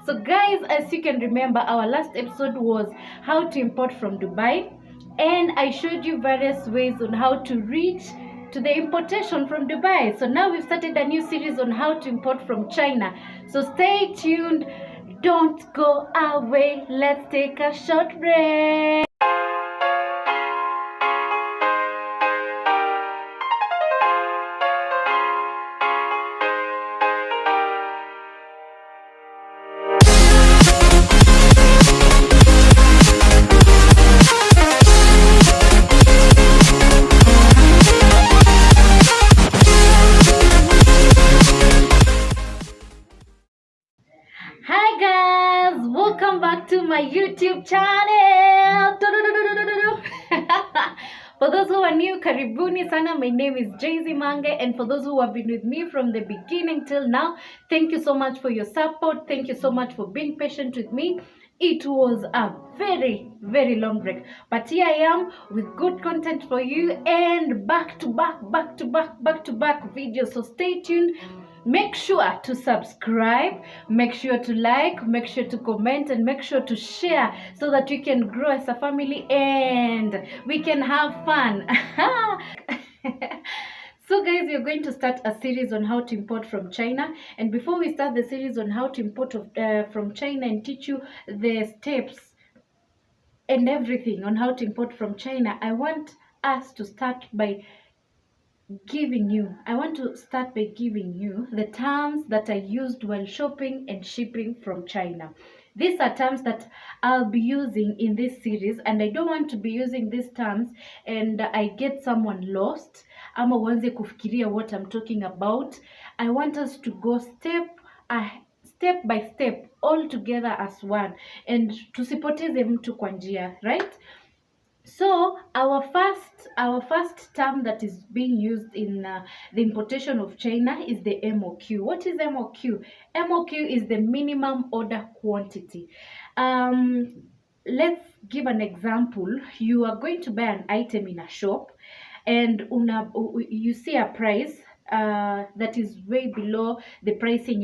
So guys, as you can remember, our last episode was how to import from Dubai, and I showed you various ways on how to reach to the importation from Dubai. So now we've started a new series on how to import from China. So stay tuned, don't go away, let's take a short break. Hi guys, welcome back to my YouTube channel. For those who are new, karibuni sana. My name is Jaycee Mange, and for those who have been with me from the beginning till now, thank you so much for your support. Thank you so much for being patient with me. It was a very long break, but here I am with good content for you and back to back videos. So stay tuned. Make sure to subscribe, make sure to like, make sure to comment, and make sure to share so that we can grow as a family and we can have fun. So guys, we're going to start a series on how to import from China. And before we start the series on how to import from China and teach you the steps and everything on how to import from China, I want to start by giving you the terms that are used while shopping and shipping from China. These are terms that I'll be using in this series, and I don't want to be using these terms and I get someone lost ama uanze kufikiria what I'm talking about. I want us to go step by step all together as one, and tusipoteze mtu kwa njia, right? So our first term that is being used in the importation of China is the MOQ. What is MOQ? MOQ is the minimum order quantity. Let's give an example. You are going to buy an item in a shop, and you see a price that is way below the pricing,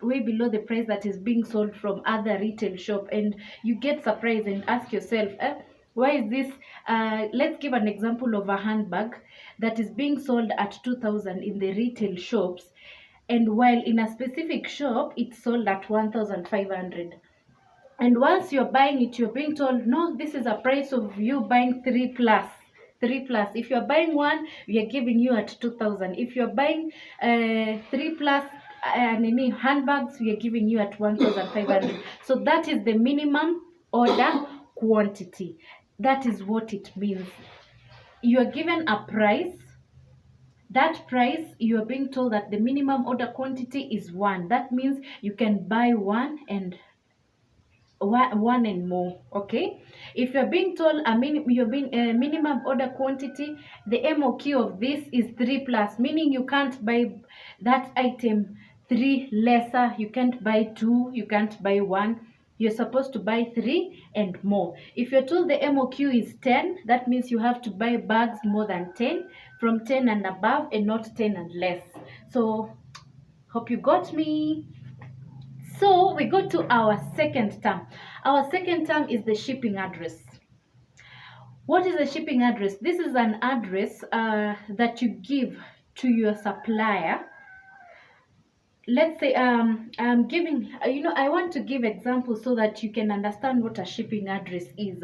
way below the price that is being sold from other retail shop, and you get surprised and ask yourself, why is this? Let's give an example of a handbag that is being sold at 2,000 in the retail shops, and while in a specific shop it's sold at 1,500. And once you're buying it, you're being told, no, this is a price of you buying 3 plus. 3 plus. If you're buying one, we are giving you at 2,000. If you're buying 3 plus handbags, we are giving you at 1,500. So that is the minimum order quantity. That is what it means. You are given a price. That price, you are being told that the minimum order quantity is 1. That means you can buy one and more. Okay, if you're being told minimum order quantity, the MOQ of this is 3 plus, meaning you can't buy that item 3 lesser, you can't buy 2, you can't buy 1, you're supposed to buy 3 and more. If you're told the MOQ is 10, that means you have to buy bags more than 10, from 10 and above, and not 10 and less. So hope you got me. So we go to our second term. Our second term is the shipping address. What is a shipping address? This is an address that you give to your supplier. Let's say I'm giving, I want to give examples so that you can understand what a shipping address is.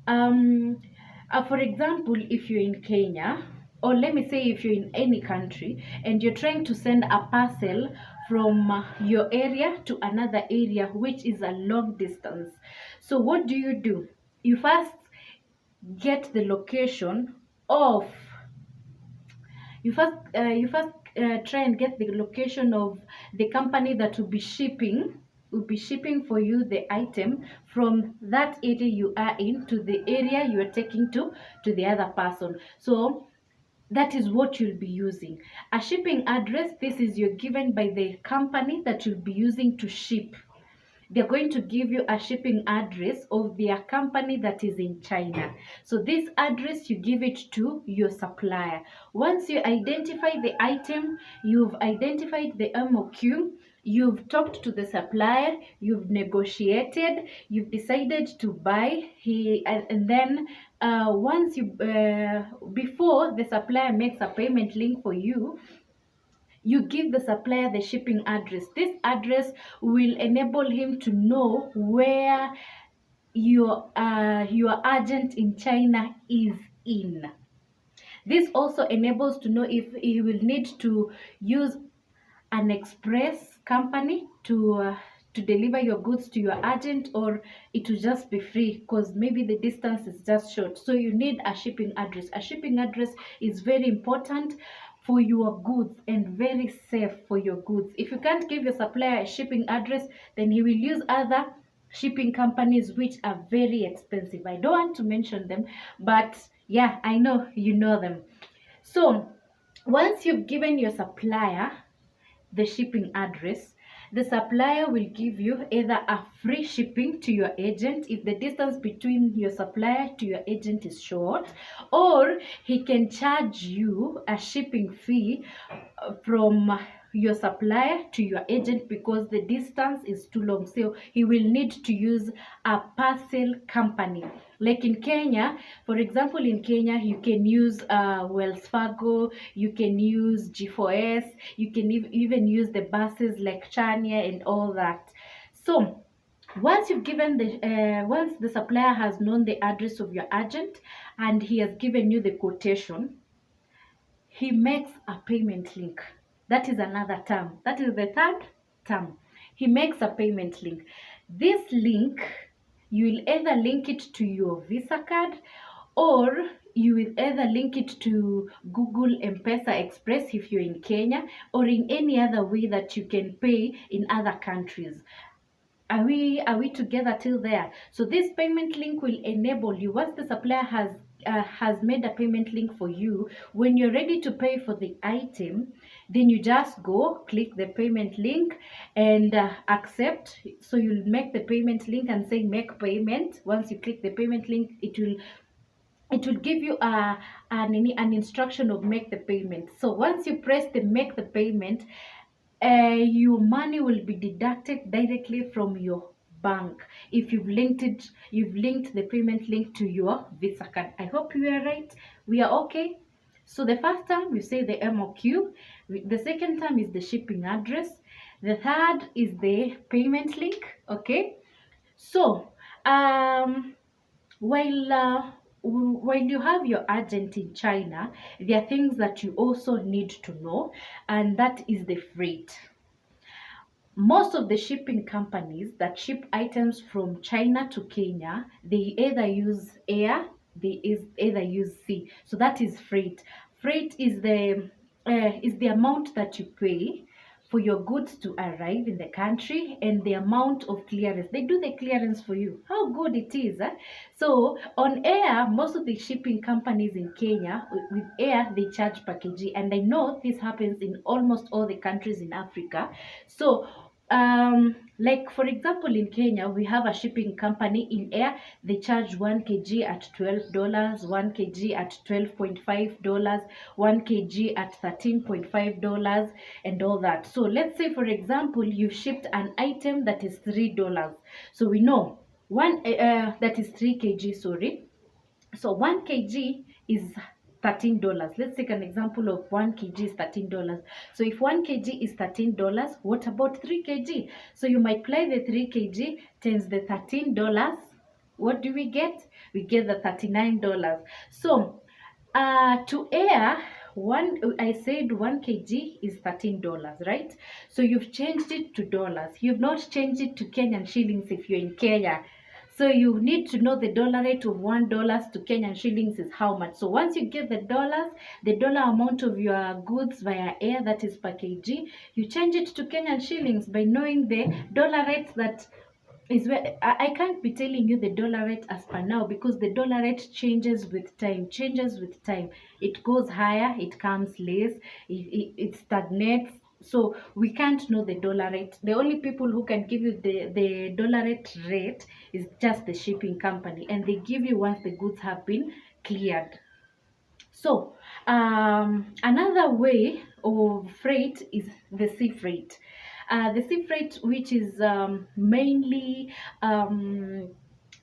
For example, if you're in Kenya, or let me say if you're in any country and you're trying to send a parcel from your area to another area, which is a long distance. So what do? You first get the location of, you first try and get the location of the company that will be shipping for you the item from that area you are in to the area you are taking to the other person. So that is what you'll be using. A shipping address, this is you're given by the company that you'll be using to ship. They're going to give you a shipping address of their company that is in China. So this address, you give it to your supplier. Once you identify the item, you've identified the MOQ, you've talked to the supplier, you've negotiated, you've decided to buy. And then once you before the supplier makes a payment link for you, you give the supplier the shipping address. This address will enable him to know where your agent in China is in. This also enables to know if he will need to use an express company to deliver your goods to your agent, or it will just be free because maybe the distance is just short. So you need a shipping address. A shipping address is very important for your goods and very safe for your goods. If you can't give your supplier a shipping address, then he will use other shipping companies which are very expensive. I don't want to mention them, but yeah, I know you know them. So once you've given your supplier the shipping address, the supplier will give you either a free shipping to your agent if the distance between your supplier to your agent is short, or he can charge you a shipping fee from your supplier to your agent because the distance is too long. So he will need to use a parcel company. Like in Kenya, for example, in Kenya, you can use Wells Fargo, you can use G4S, you can even use the buses like Chania and all that. So once you've given once the supplier has known the address of your agent and he has given you the quotation, he makes a payment link. That is another term. That is the third term. He makes a payment link. This link, you will either link it to your Visa card, or you will either link it to Google M-Pesa Express if you're in Kenya, or in any other way that you can pay in other countries. Are we together till there? So this payment link will enable you, once the supplier has made a payment link for you, when you're ready to pay for the item, then you just go click the payment link and accept. So you'll make the payment link and say make payment. Once you click the payment link, it will give you an instruction of make the payment. So once you press the make the payment, your money will be deducted directly from your bank if you've linked the payment link to your Visa card. I hope you are right. We are okay. So the first time we say the MOQ, the second time is the shipping address, the third is the payment link. Okay. So while while you have your agent in China, there are things that you also need to know, and that is the freight. Most of the shipping companies that ship items from China to Kenya, they either use air, either use sea. So that is freight. Freight is the amount that you pay for your goods to arrive in the country and the amount of clearance. They do the clearance for you. How good it is. So on air, most of the shipping companies in Kenya, with air, they charge per kg. And I know this happens in almost all the countries in Africa. So like for example, in Kenya, we have a shipping company in air. They charge 1 kg at $12, 1 kg at $12.5, 1 kg at $13.5, and all that. So let's say, for example, you shipped an item that is $3. So we know that is 3 kg, sorry. So 1 kg is $13. Let's take an example of 1 kg is $13. So if 1 kg is $13, what about 3 kg? So you multiply the 3 kg times the $13. What do we get? We get the $39. So to air, I said 1 kg is $13, right? So you've changed it to dollars. You've not changed it to Kenyan shillings if you're in Kenya. So you need to know the dollar rate of $1 to Kenyan shillings is how much. So once you get the dollars, the dollar amount of your goods via air, that is per kg, you change it to Kenyan shillings by knowing the dollar rate that is where I can't be telling you the dollar rate as per now, because the dollar rate changes with time, It goes higher, it comes less, it stagnates. So we can't know the dollar rate. The only people who can give you the dollar rate is just the shipping company, and they give you once the goods have been cleared. So another way of freight is the sea freight. The sea freight, which is mainly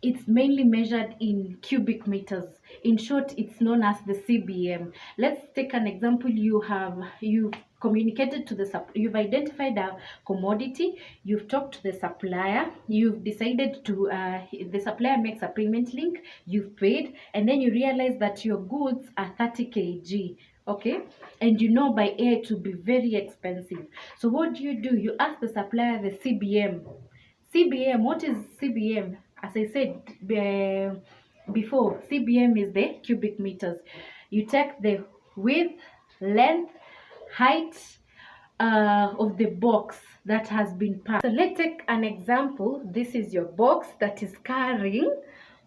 it's mainly measured in cubic meters. In short, it's known as the CBM. Let's take an example. You've communicated to you've identified a commodity, you've talked to the supplier, you've decided to the supplier makes a payment link, you've paid, and then you realize that your goods are 30 kg. Okay, and you know by air to be very expensive. So what do? You ask the supplier the CBM. CBM, what is CBM? As I said before, CBM is the cubic meters. You take the width, length, height of the box that has been packed. So let's take an example. This is your box that is carrying,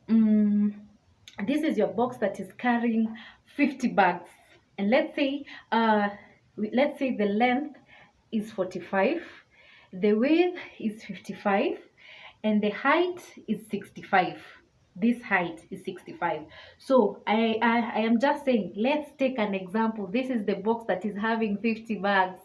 this is your box that is carrying 50 bags. And let's say the length is 45, the width is 55, and the height is 65. This height is 65. So I am just saying, let's take an example. This is the box that is having 50 bags.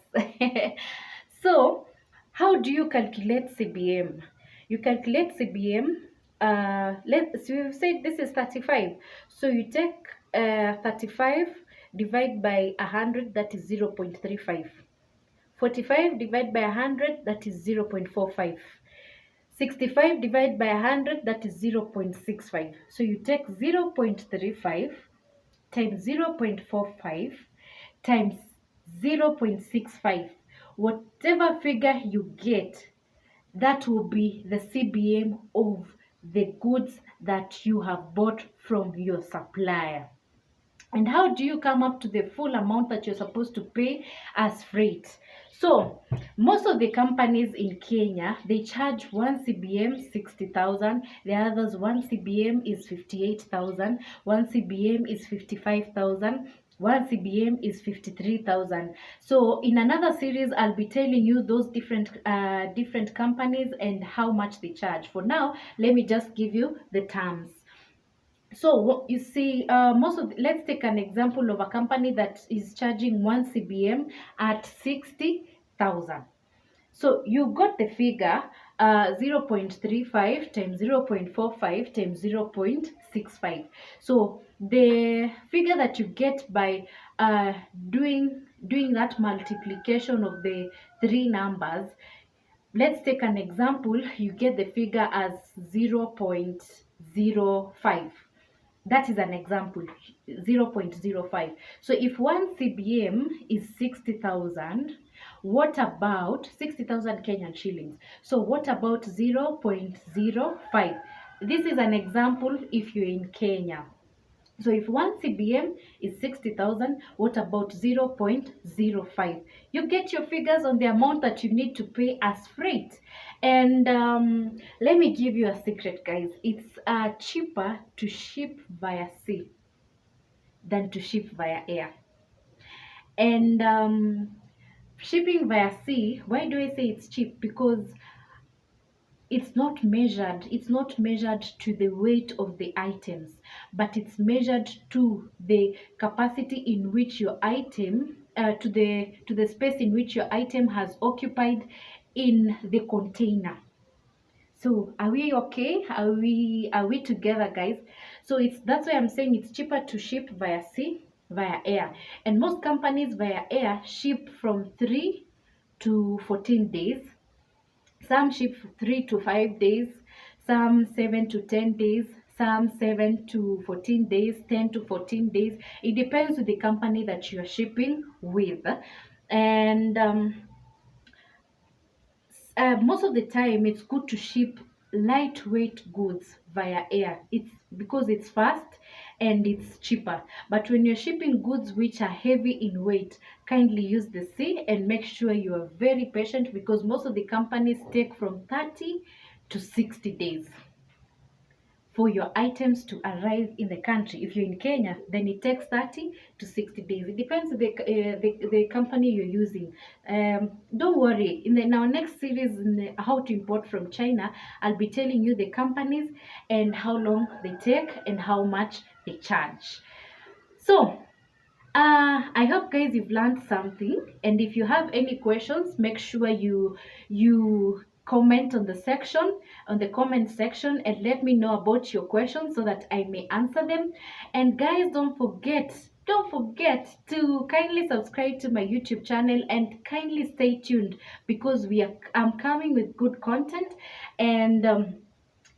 So how do you calculate CBM? You calculate CBM. So we've said this is 35. So you take 35 divide by 100, that is 0.35. 45 divided by 100, that is 0.45. 65 divided by 100, that is 0.65. So you take 0.35 times 0.45 times 0.65. Whatever figure you get, that will be the CBM of the goods that you have bought from your supplier. And how do you come up to the full amount that you're supposed to pay as freight? So most of the companies in Kenya, they charge one CBM 60,000, the others one CBM is 58,000, one CBM is 55,000, one CBM is 53,000. So in another series, I'll be telling you those different companies and how much they charge. For now, let me just give you the terms. So you see, let's take an example of a company that is charging one CBM at 60,000. So you got the figure 0.35 times 0.45 times 0.65. So the figure that you get by doing that multiplication of the three numbers, let's take an example, you get the figure as 0.05. That is an example, 0.05. So if one CBM is 60,000, what about 60,000 Kenyan shillings? So what about 0.05? This is an example if you're in Kenya. So if one CBM is 60,000, what about 0.05? You get your figures on the amount that you need to pay as freight. And let me give you a secret, guys. It's cheaper to ship via sea than to ship via air. And shipping via sea, why do I say it's cheap? Because it's not measured to the weight of the items, but it's measured to the capacity in which your item to the space in which your item has occupied in the container. So are we okay? Are we together, guys? So that's why I'm saying it's cheaper to ship via sea, via air. And most companies via air ship from 3 to 14 days. Some ship 3 to 5 days, some 7 to 10 days, some 7 to 14 days, 10 to 14 days. It depends with the company that you're shipping with. And most of the time, it's good to ship lightweight goods via air. It's because it's fast and it's cheaper. But when you're shipping goods which are heavy in weight, kindly use the sea and make sure you are very patient, because most of the companies take from 30 to 60 days for your items to arrive in the country. If you're in Kenya, then it takes 30 to 60 days. It depends on the company you're using. Don't worry. In our next series, how to import from China, I'll be telling you the companies and how long they take and how much they charge. So I hope guys you've learned something, and if you have any questions, make sure you comment on the comment section, and let me know about your questions so that I may answer them. And guys, don't forget to kindly subscribe to my YouTube channel and kindly stay tuned because I'm coming with good content. And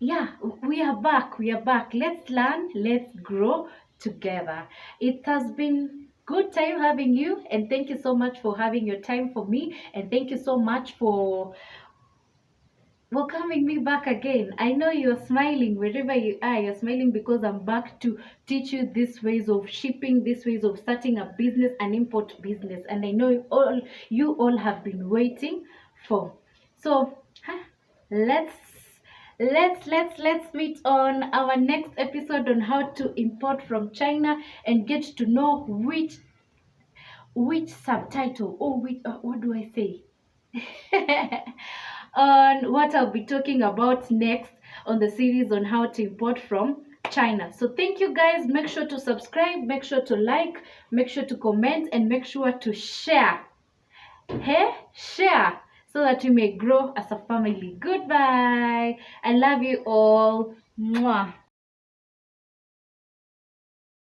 yeah, we are back. Let's learn, let's grow together. It has been good time having you, and thank you so much for having your time for me, and thank you so much for welcoming me back again. I know you're smiling wherever you are. You're smiling because I'm back to teach you these ways of shipping, these ways of starting a business, an import business. And I know you all have been waiting for. So let's let's meet on our next episode on how to import from China and get to know which subtitle or which what do I say on what I'll be talking about next on the series on how to import from China. So thank you guys. Make sure to subscribe, make sure to like, make sure to comment, and make sure to share. Hey, share so that we may grow as a family. Goodbye. I love you all. Mwah.